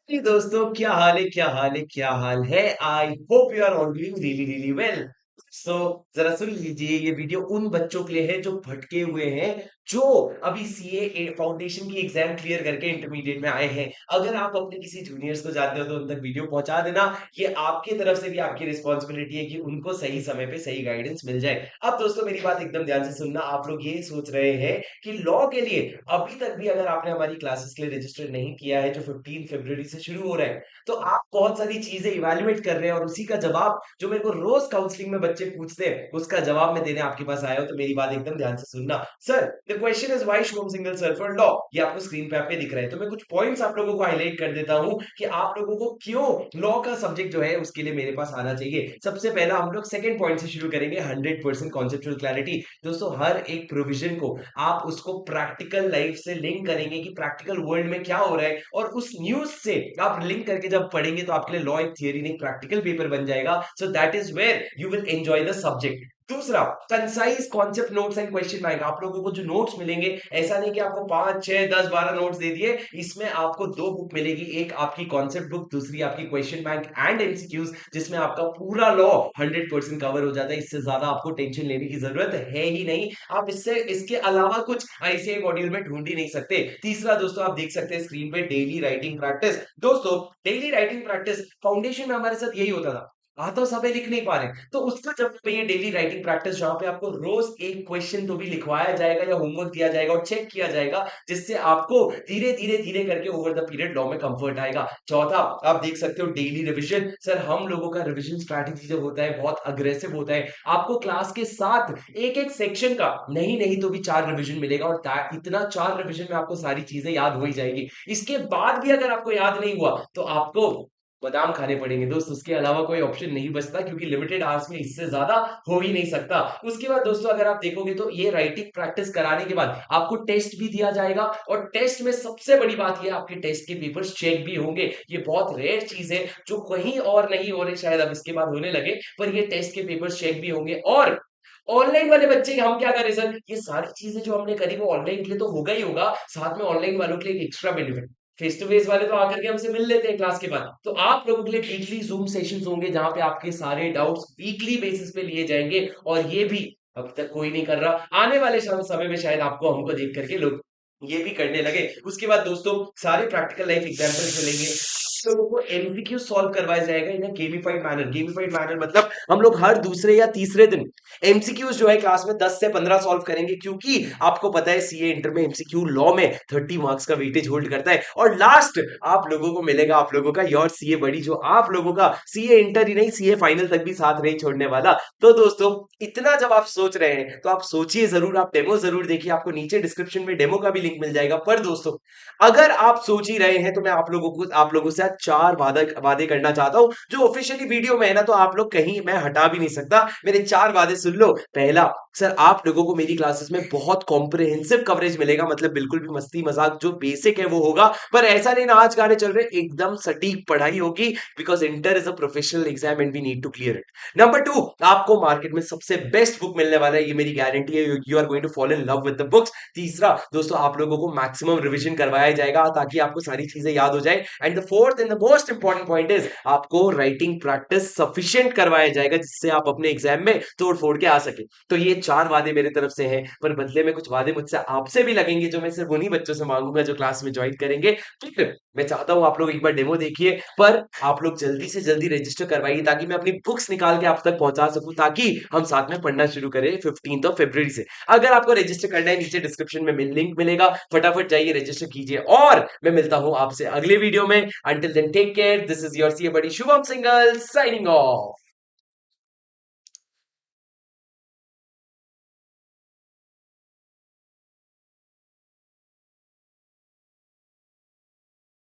जी दोस्तों, क्या हाल है? क्या हाल है? क्या हाल है? I hope you are all doing really really well. So जरा सुन लीजिए, ये वीडियो उन बच्चों के लिए है जो भटके हुए हैं, जो अभी सीए फाउंडेशन की एग्जाम क्लियर करके इंटरमीडिएट में आए हैं। अगर आप अपने किसी जूनियर्स को जानते हो तो उन तक वीडियो पहुंचा देना। ये आपकी तरफ से भी आपकी रिस्पॉन्सिबिलिटी है कि उनको सही समय पे सही गाइडेंस मिल जाए। अब दोस्तों, मेरी बात एकदम ध्यान से सुनना। आप लोग ये सोच रहे हैं कि लॉ के लिए अभी तक भी अगर आपने हमारी क्लासेस के लिए रजिस्टर नहीं किया है, जो 15 फरवरी से शुरू हो रहा है, तो आप बहुत सारी चीजें इवैल्यूएट कर रहे हैं और उसी का जवाब जो मेरे को रोज काउंसलिंग में बच्चे पूछते हैं, उसका जवाब मैं देने आपके पास आया हूं। तो मेरी बात एकदम ध्यान से सुनना। Sir, the question is why Shubham single sir for law. ये आपको स्क्रीन पे पे दिख रहा है, तो मैं कुछ पॉइंट्स आप लोगों को हाईलाइट कर देता हूं कि आप लोगों को क्यों लॉ का सब्जेक्ट जो है उसके लिए मेरे पास आना चाहिए। सबसे पहला हम लोग सेकंड पॉइंट से शुरू करेंगे, 100% कॉन्सेप्चुअल क्लैरिटी। दोस्तों, हर एक प्रोविजन को आप उसको प्रैक्टिकल लाइफ से लिंक करेंगे कि प्रैक्टिकल वर्ल्ड में क्या हो रहा है, और उस न्यूज से आप लिंक करके जब पढ़ेंगे तो आपके लिए लॉ एक थियरी नहीं प्रैक्टिकल पेपर बन जाएगा। So that is where you will enjoy the subject. दूसरा, concise concept notes and question bank. आप लोगों को जो नोट्स मिलेंगे, ऐसा नहीं कि आपको 5 6 10 12 नोट्स दे दिए। इसमें आपको दो बुक मिलेगी, एक आपकी कॉन्सेप्ट बुक, दूसरी आपकी क्वेश्चन बैंक एंड एमसीक्यूज, जिसमें आपका पूरा लॉ 100% कवर हो जाता है। इससे ज्यादा आपको टेंशन लेने की जरूरत है ही नहीं। आप इससे इसके अलावा कुछ ऐसे मॉड्यूल में ढूंढ ही नहीं सकते। तीसरा दोस्तों, आप देख सकते हैं स्क्रीन पे, डेली राइटिंग प्रैक्टिस। दोस्तों, डेली राइटिंग प्रैक्टिस फाउंडेशन में हमारे साथ यही होता था। तो सब लिख नहीं पा रहे, तो उसका जब पे ये डेली राइटिंग प्रैक्टिस, जहां पे आपको रोज एक क्वेश्चन तो भी लिखवाया जाएगा या होमवर्क दिया जाएगा और चेक किया जाएगा, जिससे आपको धीरे धीरे धीरे करके ओवर द पीरियड लॉ में कंफर्ट आएगा। चौथा, आप देख सकते हो डेली रिवीजन। सर, हम लोगों का रिवीजन स्ट्रैटेजी जो होता है बहुत अग्रेसिव होता है। आपको क्लास के साथ एक एक सेक्शन का नहीं नहीं तो भी 4 रिवीजन मिलेगा, और इतना 4 रिवीजन में आपको सारी चीजें याद हो ही जाएगी। इसके बाद भी अगर आपको याद नहीं हुआ तो आपको बादाम खाने पड़ेंगे दोस्त, उसके अलावा कोई ऑप्शन नहीं बचता, क्योंकि लिमिटेड आवर्स में इससे ज्यादा हो ही नहीं सकता। उसके बाद दोस्तों, अगर आप देखोगे तो ये राइटिंग प्रैक्टिस कराने के बाद आपको टेस्ट भी दिया जाएगा, और टेस्ट में सबसे बड़ी बात ये, आपके टेस्ट के पेपर्स चेक भी होंगे। ये बहुत रेयर चीज है जो कहीं और नहीं हो रही, शायद अब इसके बाद होने लगे, पर ये टेस्ट के पेपर्स चेक भी होंगे। और ऑनलाइन वाले बच्चे हम क्या करें सर, ये सारी चीजें जो हमने करी वो ऑनलाइन के लिए तो होगा ही होगा, साथ में ऑनलाइन वालों के लिए एक extra benefit, face to face वाले तो आकर के हमसे मिल लेते हैं क्लास के बाद, तो आप लोगों के लिए वीकली जूम सेशंस होंगे, जहां पे आपके सारे डाउट्स वीकली बेसिस पे लिए जाएंगे। और ये भी अब तक कोई नहीं कर रहा, आने वाले समय में शायद आपको हमको देख करके लोग ये भी करने लगे। उसके बाद दोस्तों, सारे प्रैक्टिकल लाइफ एग्जांपल्स मिलेंगे। लोगों को एमसीक्यू सॉल्व करवाया जाएगा इन अ गेमिफाइड मैनर। गेमिफाइड मैनर मतलब हम लोग हर दूसरे या तीसरे दिन एमसीक्यूज जो है क्लास में 10 से 15 सॉल्व करेंगे, क्योंकि आपको पता है सीए इंटर में एमसीक्यू लॉ में 30 मार्क्स का वेटेज होल्ड करता है। और लास्ट आप लोगों को मिलेगा, आप लोगों का योर सीए बड़ी, जो आप लोगों का सीए इंटर ही नहीं सीए फाइनल तक भी साथ नहीं छोड़ने वाला। तो दोस्तों, इतना जब आप सोच रहे हैं तो आप सोचिए जरूर, आप डेमो जरूर देखिए, आपको नीचे डिस्क्रिप्शन में डेमो का भी लिंक मिल जाएगा। पर दोस्तों, अगर आप सोच ही रहे हैं तो मैं आप लोगों से आज 4 वादे वादे करना चाहता हूं, जो ऑफिशियली वीडियो में है ना, तो आप लोग कहीं मैं हटा भी नहीं सकता। मेरे 4 वादे सुन लो। पहला, सर आप लोगों को मेरी क्लासेस में बहुत कॉम्प्रिहेंसिव कवरेज मिलेगा, मतलब बिल्कुल भी मस्ती मजाक जो बेसिक है वो होगा, पर ऐसा नहीं ना आज गाने चल रहे, एकदम सटीक पढ़ाई होगी, because inter is a professional exam and we need to clear it. Number 2, आपको मार्केट में सबसे बेस्ट बुक मिलने वाला है, ये मेरी गारंटी है। You are going to fall in love with the books. तीसरा दोस्तों, आप लोगों को मैक्सिमम रिवीजन करवाया जाएगा ताकि आपको सारी चीजें याद हो जाए। And the fourth and the most important point is, आपको राइटिंग प्रैक्टिस सफिशिएंट करवाया जाएगा, जिससे आप अपने एग्जाम में तोड़ फोड़ के आ सके। तो ये 4 वादे मेरे तरफ से हैं, पर बदले में कुछ वादे मुझसे आपसे भी लगेंगे, जो मैं सिर्फ उन्हीं बच्चों से मांगूंगा जो क्लास में ज्वाइन करेंगे। ठीक है, मैं चाहता हूं आप लोग एक बार डेमो देखिए, पर आप लोग जल्दी से जल्दी रजिस्टर करवाइए, ताकि मैं अपनी बुक्स निकाल के आप तक पहुंचा सकूं, ताकि हम साथ में पढ़ना शुरू करें 15 फरवरी से। अगर आपको रजिस्टर करना है, नीचे डिस्क्रिप्शन में लिंक मिलेगा, फटाफट जाइए रजिस्टर कीजिए। और मैं मिलता हूं आपसे अगले वीडियो में। Until then take care, this is your C buddy Shubham single signing off.